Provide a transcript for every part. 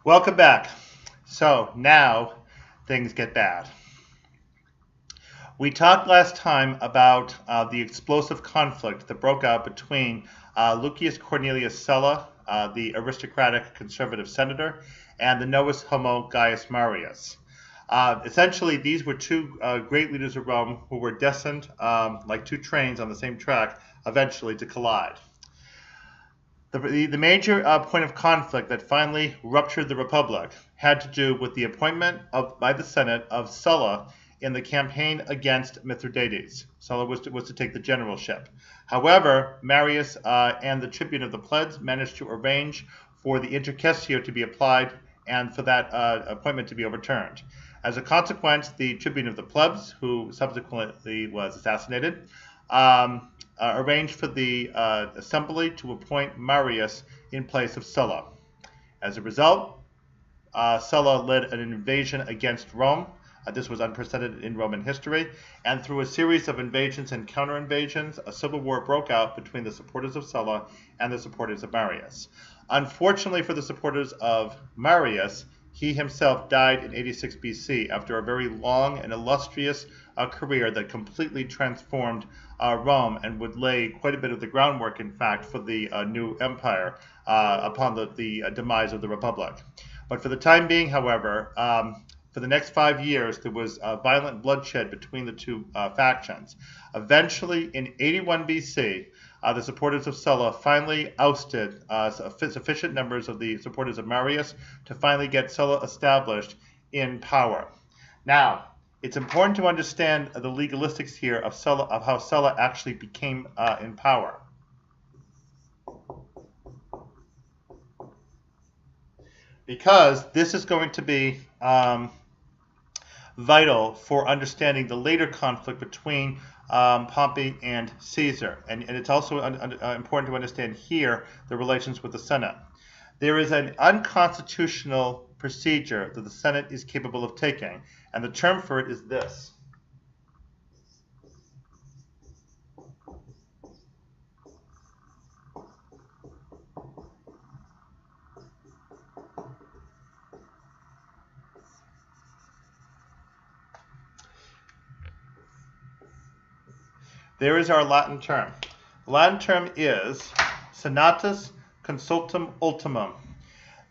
Welcome back. So now things get bad. We talked last time about the explosive conflict that broke out between Lucius Cornelius Sulla, the aristocratic conservative senator, and the Novus Homo Gaius Marius. Essentially, these were two great leaders of Rome who were destined, like two trains on the same track, eventually to collide. The major point of conflict that finally ruptured the Republic had to do with the appointment by the Senate of Sulla in the campaign against Mithridates. Sulla was to take the generalship. However, Marius and the tribune of the plebs managed to arrange for the intercessio to be applied and for that appointment to be overturned. As a consequence, the tribune of the plebs, who subsequently was assassinated, arranged for the assembly to appoint Marius in place of Sulla. As a result, Sulla led an invasion against Rome. This was unprecedented in Roman history, and through a series of invasions and counter-invasions, a civil war broke out between the supporters of Sulla and the supporters of Marius. Unfortunately for the supporters of Marius, he himself died in 86 BC after a very long and illustrious career that completely transformed Rome and would lay quite a bit of the groundwork, in fact, for the new empire upon the demise of the Republic. But for the time being, however, for the next 5 years, there was violent bloodshed between the two factions. Eventually, in 81 BC, the supporters of Sulla finally ousted sufficient numbers of the supporters of Marius to finally get Sulla established in power. Now, it's important to understand the legalistics here of how Sulla actually became in power. Because this is going to be vital for understanding the later conflict between Pompey and Caesar. And it's also important to understand here the relations with the Senate. There is an unconstitutional procedure that the Senate is capable of taking, and the term for it is this. There is our Latin term. The Latin term is senatus consultum ultimum.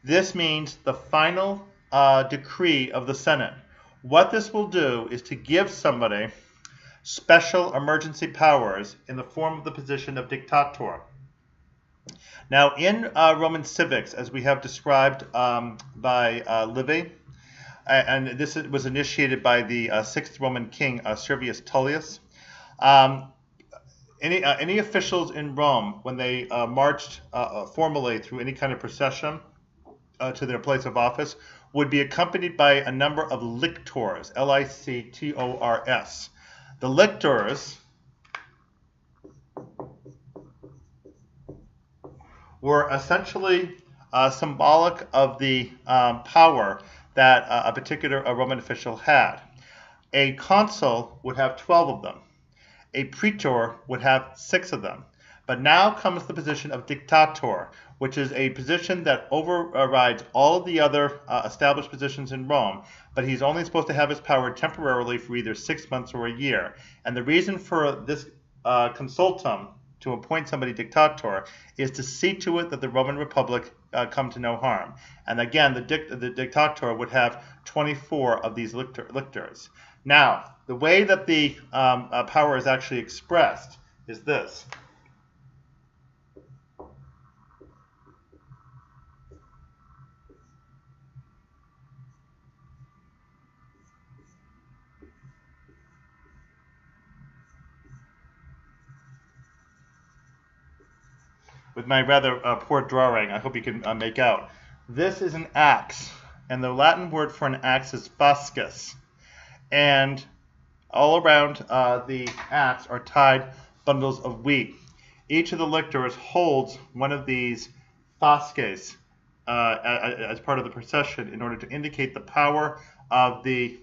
This means the final decree of the Senate. What this will do is to give somebody special emergency powers in the form of the position of dictator. Now, in Roman civics, as we have described by Livy, and this was initiated by the 6th Roman king, Servius Tullius, any officials in Rome, when they marched formally through any kind of procession to their place of office, would be accompanied by a number of lictors, L-I-C-T-O-R-S. The lictors were essentially symbolic of the power that a particular Roman official had. A consul would have 12 of them. A praetor would have 6 of them. But now comes the position of dictator, which is a position that overrides all of the other established positions in Rome, but he's only supposed to have his power temporarily for either 6 months or a year. And the reason for this consultum, to appoint somebody dictator, is to see to it that the Roman Republic come to no harm. And again, the dictator would have 24 of these lictors. Now, the way that the power is actually expressed is this. With my rather poor drawing, I hope you can make out. This is an axe, and the Latin word for an axe is fasces. And all around the axe are tied bundles of wheat. Each of the lictors holds one of these fasces as part of the procession in order to indicate the power of the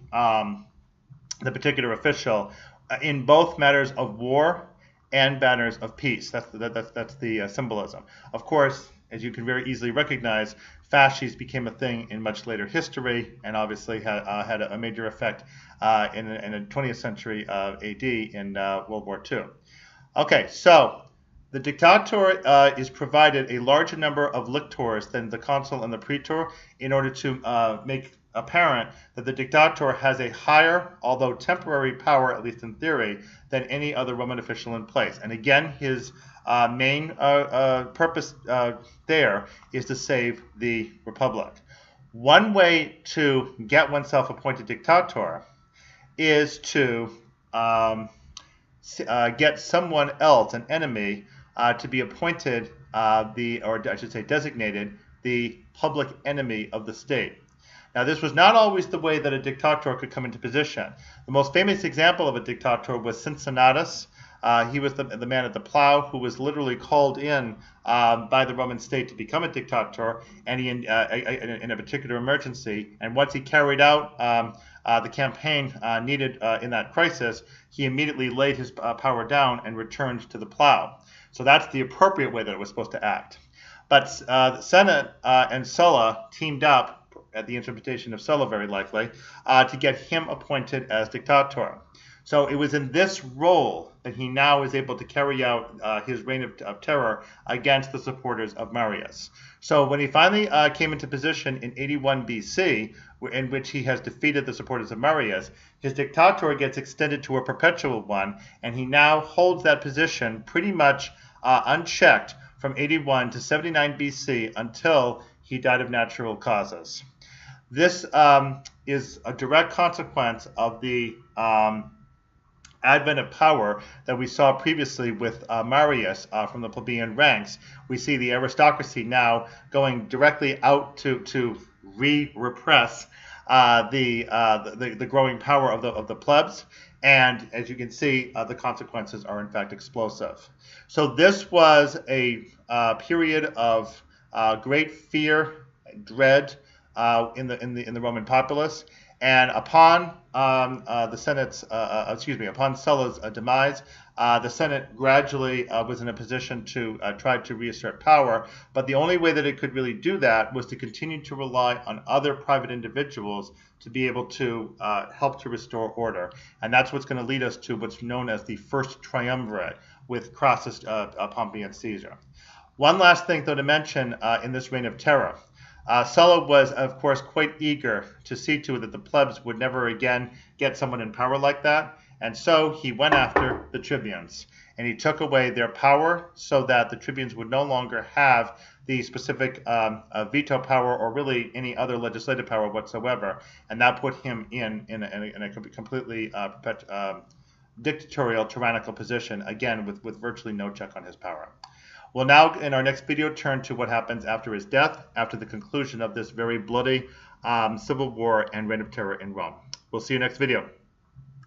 particular official in both matters of war and matters of peace. That's the symbolism. Of course, as you can very easily recognize, fasces became a thing in much later history, and obviously had a major effect in the 20th century AD in World War II. Okay, so the dictator is provided a larger number of lictors than the consul and the praetor in order to make apparent that the dictator has a higher, although temporary power, at least in theory, than any other Roman official in place. And again, his main purpose there is to save the republic. One way to get oneself appointed dictator is to get someone else, an enemy, to be appointed, or I should say designated, the public enemy of the state. Now, this was not always the way that a dictator could come into position. The most famous example of a dictator was Cincinnatus. He was the man at the plow who was literally called in by the Roman state to become a dictator, and he in a particular emergency. And once he carried out the campaign needed in that crisis, he immediately laid his power down and returned to the plow. So that's the appropriate way that it was supposed to act. But the Senate and Sulla teamed up, at the interpretation of Sulla very likely, to get him appointed as dictator. So it was in this role that he now is able to carry out his reign of terror against the supporters of Marius. So when he finally came into position in 81 BC, in which he has defeated the supporters of Marius, his dictator gets extended to a perpetual one, and he now holds that position pretty much unchecked from 81 to 79 BC until he died of natural causes. This is a direct consequence of the advent of power that we saw previously with Marius from the plebeian ranks. We see the aristocracy now going directly out to repress the growing power of the plebs, and as you can see, the consequences are in fact explosive. So this was a period of great fear, dread in the Roman populace, and upon upon Sulla's demise, the Senate gradually was in a position to try to reassert power, but the only way that it could really do that was to continue to rely on other private individuals to be able to help to restore order. And that's what's going to lead us to what's known as the First Triumvirate with Crassus, Pompey, and Caesar. One last thing, though, to mention in this reign of terror. Sulla was, of course, quite eager to see to it that the plebs would never again get someone in power like that, and so he went after the tribunes, and he took away their power so that the tribunes would no longer have the specific veto power or really any other legislative power whatsoever, and that put him in a completely dictatorial, tyrannical position, again with virtually no check on his power. We'll now, in our next video, turn to what happens after his death, after the conclusion of this very bloody civil war and reign of terror in Rome. We'll see you next video.